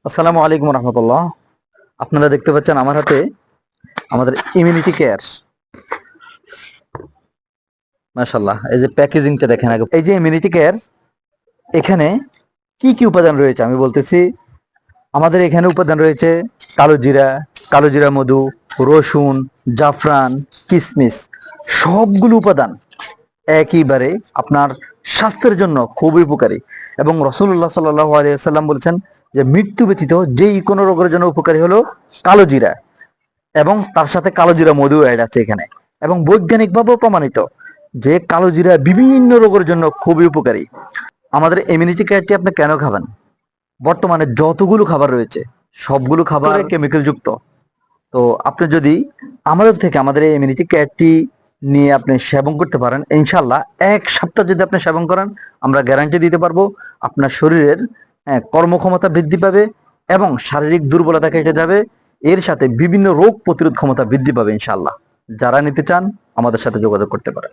আসসালামু আলাইকুম রহমতুল্লাহ। আপনারা দেখতে পাচ্ছেন আমার হাতে আমাদের ইমিউনিটি কেয়ার। মাশাআল্লাহ, এই যে প্যাকেজিংটা দেখেন আগে। এই যে ইমিউনিটি কেয়ার, এখানে কি কি উপাদান রয়েছে আমি বলতেছি। আমাদের এখানে উপাদান রয়েছে কালো জিরা মধু, রসুন, জাফরান, কিশমিশ, সবগুলো উপাদান একইবারে আপনার স্বাস্থ্যের জন্য খুবই উপকারী। এবং রাসূলুল্লাহ সাল্লাল্লাহু আলাইহি ওয়াসাল্লাম বলেছেন যে মৃত্যু ব্যতীত যেই কোনো রোগের জন্য উপকারী হলো কালো জিরা, এবং তার সাথে কালো জিরা মধু অ্যাড আছে এখানে। এবং বৈজ্ঞানিকভাবেও প্রমাণিত যে কালো জিরা বিভিন্ন রোগের জন্য খুবই উপকারী। আমাদের ইমিউনিটি কেয়ারটি আপনি কেন খাবেন? বর্তমানে যতগুলো খাবার রয়েছে সবগুলো খাবার কেমিক্যাল যুক্ত। তো আপনি যদি আমাদের এই ইমিউনিটি কেয়ারটি নিয়ে আপনি সেবন করতে পারেন, ইনশাল্লাহ 1 সপ্তাহ যদি আপনি সেবন করেন, আমরা গ্যারান্টি দিতে পারবো আপনার শরীরের কর্মক্ষমতা বৃদ্ধি পাবে এবং শারীরিক দুর্বলতা কেটে যাবে। এর সাথে বিভিন্ন রোগ প্রতিরোধ ক্ষমতা বৃদ্ধি পাবে ইনশাল্লাহ। যারা নিতে চান আমাদের সাথে যোগাযোগ করতে পারেন।